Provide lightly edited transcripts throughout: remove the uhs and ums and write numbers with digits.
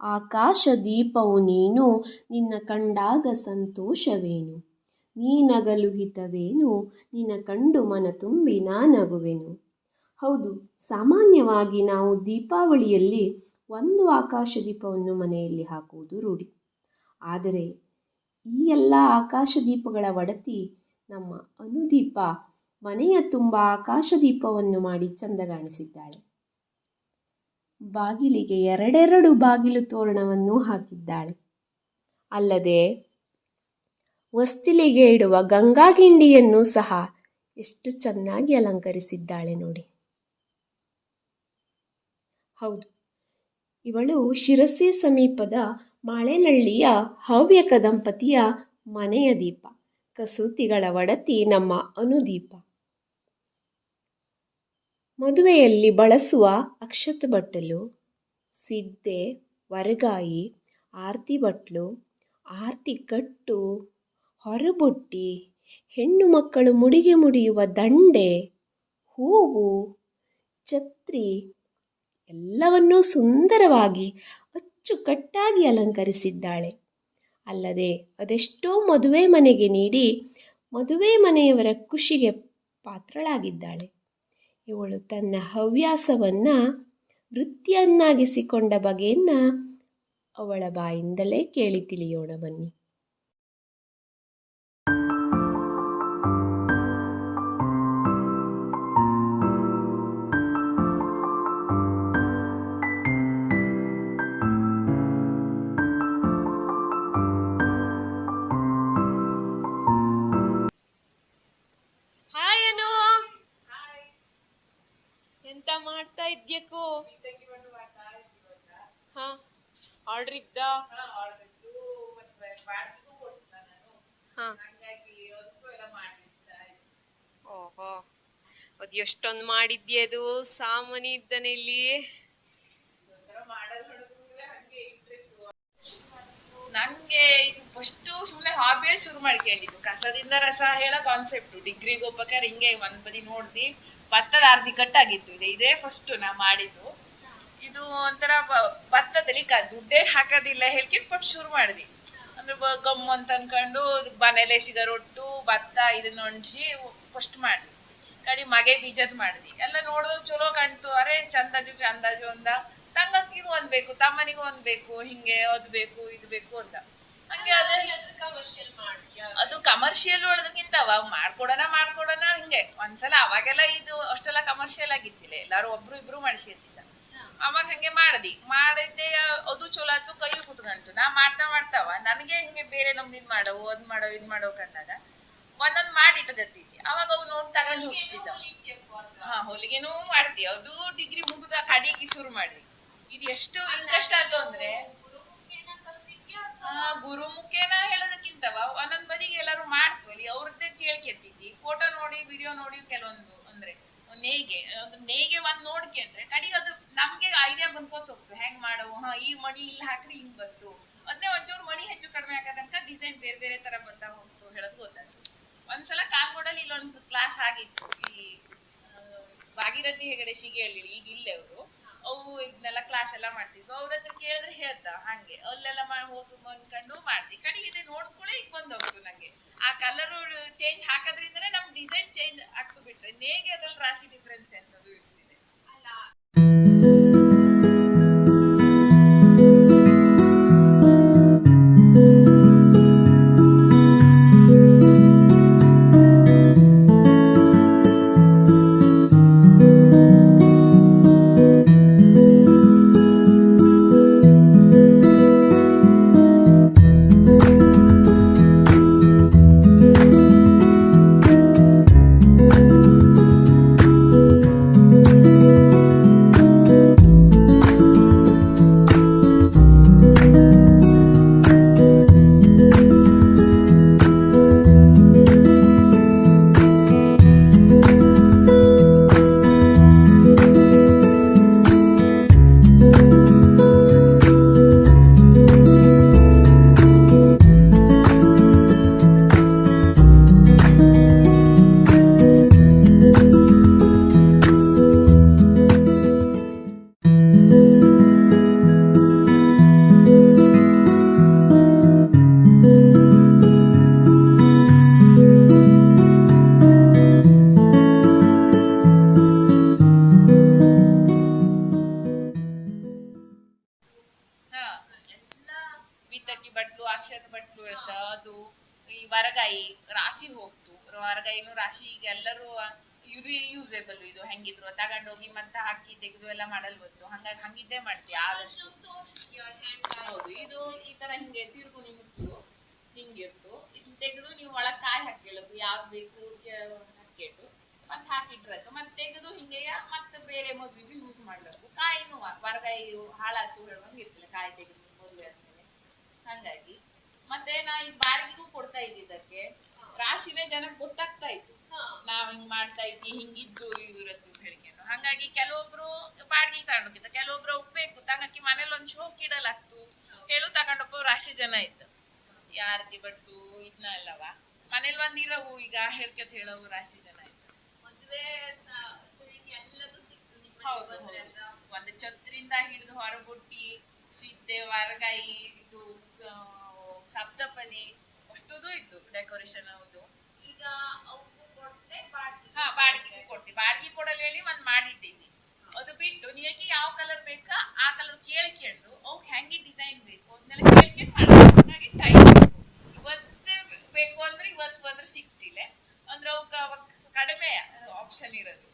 ಆಕಾಶ ದೀಪವು ನೀನು, ನಿನ್ನ ಕಂಡಾಗ ಸಂತೋಷವೇನು. ನೀನಗಲು ಹಿತವೇನು, ನಿನ್ನ ಕಂಡು ಮನ ತುಂಬಿ ನಾನಗುವೆನು. ಹೌದು, ಸಾಮಾನ್ಯವಾಗಿ ನಾವು ದೀಪಾವಳಿಯಲ್ಲಿ ಒಂದು ಆಕಾಶ ದೀಪವನ್ನು ಮನೆಯಲ್ಲಿ ಹಾಕುವುದು ರೂಢಿ. ಆದರೆ ಈ ಎಲ್ಲ ಆಕಾಶ ದೀಪಗಳ ಒಡತಿ ನಮ್ಮ ಅನುದೀಪ ಮನೆಯ ತುಂಬ ಆಕಾಶ ದೀಪವನ್ನು ಮಾಡಿ ಚಂದಗಾಣಿಸಿದ್ದಾಳೆ. ಬಾಗಿಲಿಗೆ ಎರಡೆರಡು ಬಾಗಿಲು ತೋರಣವನ್ನು ಹಾಕಿದ್ದಾಳೆ. ಅಲ್ಲದೆ ಹೊಸ್ತಿಲಿಗೆ ಇಡುವ ಗಂಗಾಗಿಂಡಿಯನ್ನು ಸಹ ಎಷ್ಟು ಚೆನ್ನಾಗಿ ಅಲಂಕರಿಸಿದ್ದಾಳೆ ನೋಡಿ. ಹೌದು, ಇವಳು ಶಿರಸಿ ಸಮೀಪದ ಮಾಳೇನಹಳ್ಳಿಯ ಹವ್ಯಕ ದಂಪತಿಯ ಮನೆಯ ದೀಪ, ಕಸೂತಿಗಳ ಒಡತಿ ನಮ್ಮ ಅನುದೀಪ. ಮದುವೆಯಲ್ಲಿ ಬಳಸುವ ಅಕ್ಷತ ಬಟ್ಟಲು, ಸಿದ್ದೆ, ವರಗಾಯಿ, ಆರತಿ ಬಟ್ಲು, ಆರತಿ ಕಟ್ಟು, ಹೊರಬುಟ್ಟಿ, ಹೆಣ್ಣು ಮಕ್ಕಳು ಮುಡಿಗೆ ಮುಡಿಯುವ ದಂಡೆ, ಹೂವು, ಛತ್ರಿ ಎಲ್ಲವನ್ನೂ ಸುಂದರವಾಗಿ ಅಚ್ಚುಕಟ್ಟಾಗಿ ಅಲಂಕರಿಸಿದ್ದಾಳೆ. ಅಲ್ಲದೆ ಅದೆಷ್ಟೋ ಮದುವೆ ಮನೆಗೆ ನೀಡಿ ಮದುವೆ ಮನೆಯವರ ಖುಷಿಗೆ ಪಾತ್ರಳಾಗಿದ್ದಾಳೆ. ಇವಳು ತನ್ನ ಹವ್ಯಾಸವನ್ನು ವೃತ್ತಿಯನ್ನಾಗಿಸಿಕೊಂಡ ಬಗೆಯನ್ನು ಅವಳ ಬಾಯಿಂದಲೇ ಕೇಳಿ ತಿಳಿಯೋಣ ಬನ್ನಿ. ಎಂತ ಮಾಡ್ತಾ ಇದ್ಯಕ್ಕೂ? ಹಾ, ಆರ್ಡರ್ ಇದ್ದ? ಓಹೋ, ಅದು ಎಷ್ಟೊಂದು ಮಾಡಿದ್ಯದು ಸಾಮಾನ್ಯ ಇದ್ದಾನೆ ಇಲ್ಲಿ. ನಂಗೆ ಇದು ಫಸ್ಟ್ ಸುಮ್ಮನೆ ಹಾಬಿ ಶುರು ಮಾಡ್ಕೊಂಡಿದ್ದು, ಕಸದಿಂದ ರಸ ಹೇಳೋ ಕಾನ್ಸೆಪ್ಟ್. ಡಿಗ್ರಿಗೆ ಹೋಗ್ಬೇಕಾದ್ರೆ ಹಿಂಗೆ ಒಂದ್ ಬದಿ ನೋಡ್ದಿ ಭತ್ತದ ಅರ್ಧಿ ಕಟ್ಟಾಗಿತ್ತು. ಇದೇ ಫಸ್ಟ್ ನಾ ಮಾಡಿದ್ದು. ಇದು ಒಂಥರ ಭತ್ತದಲ್ಲಿ ದುಡ್ಡೇ ಹಾಕೋದಿಲ್ಲ ಹೇಳ್ಕೊಂಡು ಪಟ್ಟು ಶುರು ಮಾಡಿದ್ವಿ. ಅಂದ್ರೆ ಗಮ್ಮು ಅಂತ ಅನ್ಕೊಂಡು ಮನೇಲೆ ಸಿಗರೊಟ್ಟು ಭತ್ತ ಇದನ್ನ ಒಣಸಿ ಫಸ್ಟ್ ಮಾಡಿದ್ವಿ. ಕಡಿ ಮಗೆ ಬೀಜದ್ ಮಾಡಿದ್ವಿ. ಎಲ್ಲ ನೋಡಿದ್ರು ಚಲೋ ಕಾಣ್ತು. ಅರೆ ಚಂದಾಜು ಅಂದ. ತಂಗಕ್ಕಿಗೂ ಒಂದ್ ಬೇಕು, ತಮ್ಮನಿಗೂ ಒಂದ್ ಬೇಕು, ಹಿಂಗೆ ಅದ್ ಬೇಕು ಇದು ಬೇಕು ಅಂತ. ಹಂಗೆ ಅದು ಕಮರ್ಷಿಯಲ್ ಒಳದಕ್ಕಿಂತವ ಮಾಡ್ಕೊಡೋಣ ಹಿಂಗೆ ಒಂದ್ಸಲ. ಅವಾಗೆಲ್ಲ ಇದು ಅಷ್ಟೆಲ್ಲ ಕಮರ್ಷಿಯಲ್ ಆಗಿತ್ತಿಲ್ಲ, ಎಲ್ಲಾರು ಒಬ್ರು ಇಬ್ರು ಮಾಡಿಸಿರ್ತಿದ್ದ. ಅವಾಗ ಹಂಗೆ ಮಾಡಿದ್ದೆ. ಅದು ಚಲೋ ಆಯ್ತು, ಕೈ ಕುತ್ಕೊಂತು. ನಾ ಮಾಡ್ತಾವ ನನಗೆ ಹಿಂಗೆ ಬೇರೆ ನಮ್ದಿದ್ ಮಾಡವು ಅದ್ ಮಾಡೋ ಇದ್ ಮಾಡೋ ಕಂಡಾಗ ಒಂದೊಂದ್ ಮಾಡಿಟ್ಟದತ್ತಿದ್ದೆ. ಅವಾಗ ಅವು ನೋಡಿ ತಗೊಂಡು ಹೋಗ್ತಿದ್ದ. ಹಾ, ಹೊಲಿಗೆನೂ ಮಾಡ್ತಿ. ಅದು ಡಿಗ್ರಿ ಮುಗಿದ ಕಡಿಯಕ್ಕೆ ಶುರು ಮಾಡಿ. ಇದು ಎಷ್ಟು ಇಂಟ್ರೆಸ್ಟ್ ಆಯ್ತು ಅಂದ್ರೆ, ಗುರುಮುಖೇನ ಹೇಳೋದಕ್ಕಿಂತವ ಒಂದೊಂದ್ ಬದಿಗೆ ಎಲ್ಲಾರು ಮಾಡ್ತೀವಲ್ಲಿ ಅವ್ರದ್ದೇ ಕೇಳ್ಕೆತ್ತಿದ್ದಿ. ಫೋಟೋ ನೋಡಿ ವಿಡಿಯೋ ನೋಡಿ ಕೆಲವೊಂದು ಅಂದ್ರೆ ನೇಯ್ಗೆ ಒಂದ್ ನೋಡ್ಕೊಂಡ್ರೆ ಕಡಿಗೆ ಅದು ನಮ್ಗೆ ಐಡಿಯಾ ಬಂದ್ಕೋತ ಹೋಗ್ತು. ಹೆಂಗ್ ಮಾಡವು, ಈ ಮಣಿ ಇಲ್ಲಿ ಹಾಕ್ರಿ ಹಿಂಗ್ ಬಂತು. ಅದನ್ನೇ ಒಂಚೂರು ಮಣಿ ಹೆಚ್ಚು ಕಡಿಮೆ ಹಾಕತನಕ ಡಿಸೈನ್ ಬೇರೆ ತರ ಬರ್ತಾ ಹೋಗ್ತು ಹೇಳೋದು ಗೊತ್ತಾಯ್ತು. ಒಂದ್ಸಲ ಕಾಲ್ಗೋಡಲ್ಲಿ ಇಲ್ಲೊಂದು ಕ್ಲಾಸ್ ಆಗಿತ್ತು. ಈ ಭಾಗೀರಥಿ ಹೆಗಡೆ ಶಿಗೆಹಳ್ಳಿ, ಈಗ ಇಲ್ಲೇ ಅವು ಇದನ್ನೆಲ್ಲ ಕ್ಲಾಸ್ ಎಲ್ಲ ಮಾಡ್ತಿದ್ವು. ಅವ್ರ ಹತ್ರ ಕೇಳಿದ್ರೆ ಹೇಳ್ತಾ ಹಂಗೆ ಅಲ್ಲೆಲ್ಲ ಹೋಗಿ ಬಂದ್ಕೊಂಡು ಮಾಡ್ತಿ. ಕಡೆಗೆ ಇದೆ ನೋಡ್ಸ್ಕೊಳ್ಳೆ ಈಗ ಬಂದೋಗ್ತು ನಂಗೆ. ಆ ಕಲರ್ ಚೇಂಜ್ ಹಾಕೋದ್ರಿಂದನೇ ನಮ್ ಡಿಸೈನ್ ಚೇಂಜ್ ಆಗ್ತು. ಬಿಟ್ರೆ ನೇಗೆ ಅದ್ರಲ್ಲಿ ರಾಶಿ ಡಿಫ್ರೆನ್ಸ್ ಎಂತದ್ದು ಇರ್ತಿದೆ ಅಲ್ಲ. ಅದು ಈ ವರಗಾಯಿ ರಾಶಿ ಹೋಗ್ತು, ವರಗಾಯಿನೂ ರಾಶಿ ಈಗ ಎಲ್ಲರೂ ಯೂಸೇಬಲ್ ಇದು ಹೆಂಗಿದ್ರು ತಗೊಂಡೋಗಿ ಮತ್ತೆ ಹಾಕಿ ತೆಗೆದು ಎಲ್ಲ ಮಾಡಲ್ ಗೊತ್ತು, ಹಂಗಾಗಿ ಹಂಗಿದ್ದೇ ಮಾಡ್ತೀವಿ ಆದಷ್ಟು. ಹೌದು, ಇದು ಈ ತರ ಹಿಂಗೆ ತಿರುಗು ನಿಮ್ಗೆ ಹಿಂಗಿರ್ತು, ಇದು ತೆಗೆದು ನೀವು ಒಳಗ್ ಕಾಯಿ ಹಾಕೇಳಕು ಯಾವ್ದು ಬೇಕು ಹಾಕಿಟ್ಟು ಮತ್ತೆ ಹಾಕಿಟ್ರತ್ತು, ಮತ್ತೆ ತೆಗೆದು ಹಿಂಗೆ ಮತ್ತೆ ಬೇರೆ ಮದ್ವಿಗೂ ಯೂಸ್ ಮಾಡ್ಬೇಕು. ಕಾಯಿನೂ ವರಗಾಯಿ ಹಾಳಾತು ಹೇಳುವಂಗ ಇರ್ತಿಲ್ಲ ಕಾಯಿ ತೆಗೆದು ಮದುವೆ ಆದ್ಮೇಲೆ. ಹಂಗಾಗಿ ಮತ್ತೆ ನಾ ಈಗ ಬಾಡಿಗೆಗೂ ಕೊಡ್ತಾ ಇದ್ದಿದ್ದಕ್ಕೆ ರಾಶಿನೇ ಜನಕ್ಕೆ ಗೊತ್ತಾಗ್ತಾ ಇತ್ತು, ನಾವ್ ಹಿಂಗ್ ಮಾಡ್ತಾ ಇದ್ವಿ, ಹಿಂಗಿದ್ದು ಇರತ್ತು ಹೇಳ್ಕೊಂಡು. ಹಂಗಾಗಿ ಕೆಲವೊಬ್ರು ಬಾಡಿಗೆ ತಗೊಂಡೋಗಿದ್ದ, ಕೆಲವೊಬ್ರು ಉಪ್ಬೇಕು ತಗಕಿ ಮನೇಲಿ ಒಂದ್ ಶೋಕ್ ಇಡಲಾಗ್ತು ಹೇಳು ತಗೊಂಡೊಬ್ಬ ರಾಶಿ ಜನ ಇತ್ತು. ಯಾರತಿ ಬಟ್ಟು ಇದನ್ನ ಅಲ್ಲವ ಮನೇಲಿ ಒಂದ್ ಇರವು ಈಗ ಹೇಳ್ಕೊತ ಹೇಳವು ರಾಶಿ ಜನ ಇತ್ತು. ಹೌದು, ಒಂದ್ ಛತ್ರಿಂದ ಹಿಡಿದು ಹೊರಬುಟ್ಟಿ ಸೀತೆ ವರಗಾಯಿ ಇದು ಸಪ್ತಪದಿ ಅಷ್ಟುದು ಇತ್ತು ಡೆಕೋರೇಷನ್. ಹೌದು, ಈಗ ಬಾಡಿಗೆಗೂ ಕೊಡ್ತೀವಿ. ಬಾಡಿಗೆ ಕೊಡಲು ಹೇಳಿ ಒಂದ್ ಮಾಡಿಟ್ಟಿದ್ವಿ, ಅದು ಬಿಟ್ಟು ನೀಕ್ಕೆ ಯಾವ ಕಲರ್ ಬೇಕಾ ಆ ಕಲರ್ ಕೇಳ್ಕೊಂಡು ಅವಕ್ ಹೆಂಗೆ ಡಿಸೈನ್ ಬೇಕು ಅದನ್ನೆಲ್ಲ ಕೇಳ್ಕೊಂಡು ಮಾಡ್ಬೇಕು. ಹಾಗಾಗಿ ಟೈಮ್ ಬೇಕು, ಇವತ್ತೇ ಬೇಕು ಅಂದ್ರೆ ಇವತ್ತು ಬಂದ್ರೆ ಸಿಗ್ತಿಲ್ಲ ಅಂದ್ರೆ ಅವಕ್ ಕಡಿಮೆ ಆಪ್ಷನ್ ಇರೋದು.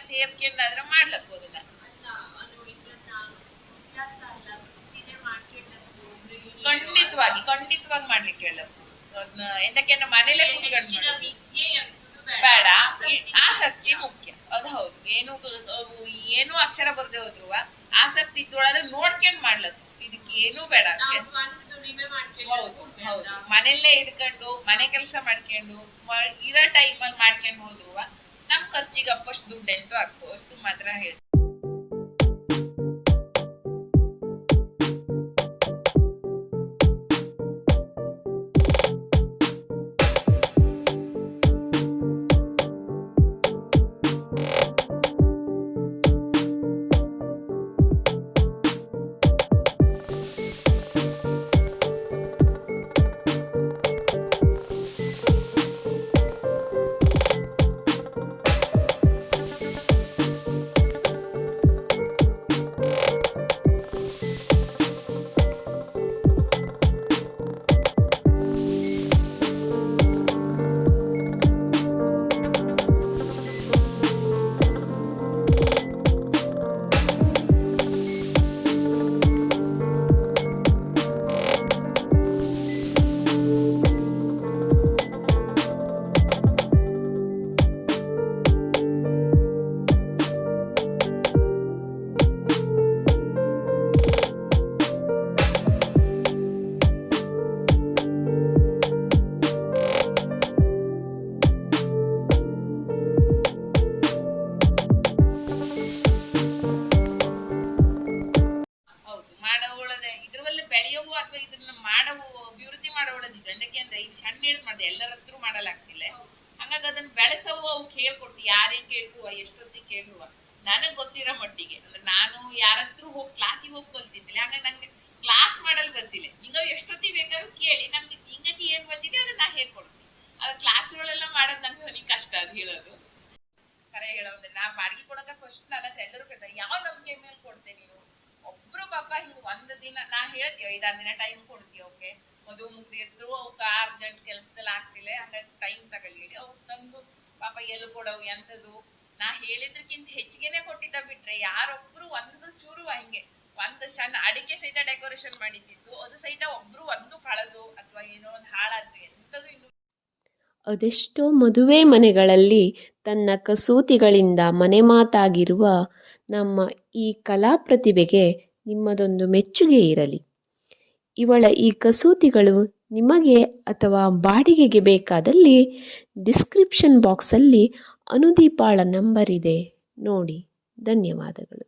ಸೇರ್ಕೊಂಡಾದ್ರೆ ಮಾಡ್ಲಕ್ಕೋದಿಲ್ಲ. ಖಂಡಿತವಾಗಿ ಮಾಡ್ಲಿಕ್ಕೆ ಹೇಳಬೇಕು. ಎಂದಕ್ಕೆ ಮನೇಲೆ ಕೂತ್ಕೊಂಡು ಬೇಡ, ಆಸಕ್ತಿ ಮುಖ್ಯ. ಅದು ಹೌದು, ಏನು ಅಕ್ಷರ ಬರ್ದೆ ಹೋದ್ರು ಆಸಕ್ತಿ ಇದ್ದೊಳಾದ್ರೆ ನೋಡ್ಕೊಂಡ್ ಮಾಡ್ಲಕ್, ಇದಕ್ಕೆ ಏನು ಬೇಡ. ಹೌದು, ಮನೆಯಲ್ಲೇ ಇದ್ಕೊಂಡು ಮನೆ ಕೆಲಸ ಮಾಡ್ಕೊಂಡು ಇರೋ ಟೈಮಲ್ಲಿ ಮಾಡ್ಕೊಂಡು ಹೋದ್ರು ನಮ್ ಖರ್ಚಿಗೆ ಅಪ್ಪಷ್ಟು ದುಡ್ಡು ಎಂತೂ ಆಗ್ತು ಅಷ್ಟು ಮಾತ್ರ ಹೇಳಿ. ಬೆಳೆಯವು ಅಥವಾ ಇದನ್ನ ಮಾಡವು ಅಭಿವೃದ್ಧಿ ಮಾಡೋಳದಿದ್ದು ಎಂದಕ್ಕೆ ಅಂದ್ರೆ ಇದು ಸಣ್ಣ ಹಿಡಿದು ಮಾಡಿದೆ ಎಲ್ಲರ ಹತ್ರ ಮಾಡಲಾಗ್ತಿಲ್ಲ. ಹಂಗಾಗಿ ಅದನ್ನ ಬೆಳೆಸವು ಅವ್ಕೆ ಹೇಳ್ಕೊಡ್ತೀವಿ, ಯಾರೇ ಕೇಳ್ರುವ ಎಷ್ಟೊತ್ತಿಗೆ ಕೇಳ್ರುವ ನನಗ್ ಗೊತ್ತಿರೋ ಮಟ್ಟಿಗೆ. ಅಂದ್ರೆ ನಾನು ಯಾರ ಹತ್ರ ಹೋಗಿ ಕ್ಲಾಸಿಗೆ ಹೋಗಿ ಕಲ್ತಿದ್ದಿಲ್ಲ, ಹಾಗಾಗಿ ನಂಗೆ ಕ್ಲಾಸ್ ಮಾಡಲ್ ಗೊತ್ತಿಲ್ಲ. ಈಗ ಎಷ್ಟೊತ್ತಿಗೆ ಬೇಕಾದ್ರೂ ಕೇಳಿ ನಂಗೆ ಹಿಂಗಾಗಿ ಏನ್ ಬಂದಿದೆ ಅದನ್ನ ನಾ ಹೇಳ್ಕೊಡ್ತೀನಿ. ಅದ್ ಕ್ಲಾಸ್ಗಳೆಲ್ಲ ಮಾಡೋದು ನಂಗೆ ನನಗೆ ಕಷ್ಟ ಅದು ಹೇಳೋದು. ಕರೆ ಹೇಳೋದ್ರೆ ನಾ ಬಾಡಿಗೆ ಕೊಡಕ ಫಸ್ಟ್ ನನ್ನ ಹತ್ರ ಎಲ್ಲರೂ ಕೇಳ್ತಾರೆ ಯಾವ ನಂಬಿಕೆ ಮೇಲೆ ಕೊಡ್ತೆ ನೀನು. ಒಬ್ರು ಪಾಪ ಹಿಂಗ್ ಒಂದ್ ದಿನ ನಾ ಹೇಳ್ತೀವಿ 5-6 ದಿನ ಟೈಮ್ ಕೊಡ್ತೀವಿ ಅವಕ್ಕೆ, ಮದುವೆ ಮುಗ್ದಿದ್ರು ಅವಕ್ಕೆ ಅರ್ಜೆಂಟ್ ಕೆಲ್ಸದಲ್ಲಿ ಆಗ್ತಿಲ್ಲ ಹಂಗಾಗಿ ಟೈಮ್ ತಗೊಳ್ಳಿ ಹೇಳಿ ಅವ್ರು ತಂದು ಪಾಪ ಎಲ್ಲಿ ಕೊಡವು ಎಂತದು ನಾ ಹೇಳಿದ್ರಕ್ಕಿಂತ ಹೆಚ್ಚಿಗೆನೆ ಕೊಟ್ಟಿದ್ದ ಬಿಟ್ರೆ ಯಾರೊಬ್ರು ಒಂದು ಚೂರು ಹಿಂಗೆ ಒಂದು ಸಣ್ಣ ಅಡಿಕೆ ಸಹಿತ ಡೆಕೋರೇಷನ್ ಮಾಡಿದ್ದಿತ್ತು ಅದು ಸಹಿತ ಒಬ್ರು ಒಂದು ಕಳೆದು ಅಥವಾ ಏನೋ ಒಂದು ಹಾಳಾದ್ರು ಎಂತದು ಇನ್ನು. ಅದೆಷ್ಟೋ ಮದುವೆ ಮನೆಗಳಲ್ಲಿ ತನ್ನ ಕಸೂತಿಗಳಿಂದ ಮನೆ ಮಾತಾಗಿರುವ ನಮ್ಮ ಈ ಕಲಾ ಪ್ರತಿಭೆಗೆ ನಿಮ್ಮದೊಂದು ಮೆಚ್ಚುಗೆ ಇರಲಿ. ಇವಳ ಈ ಕಸೂತಿಗಳು ನಿಮಗೆ ಅಥವಾ ಬಾಡಿಗೆಗೆ ಬೇಕಾದಲ್ಲಿ ಡಿಸ್ಕ್ರಿಪ್ಷನ್ ಬಾಕ್ಸಲ್ಲಿ ಅನುದೀಪಾಳ ನಂಬರ್ ಇದೆ ನೋಡಿ. ಧನ್ಯವಾದಗಳು.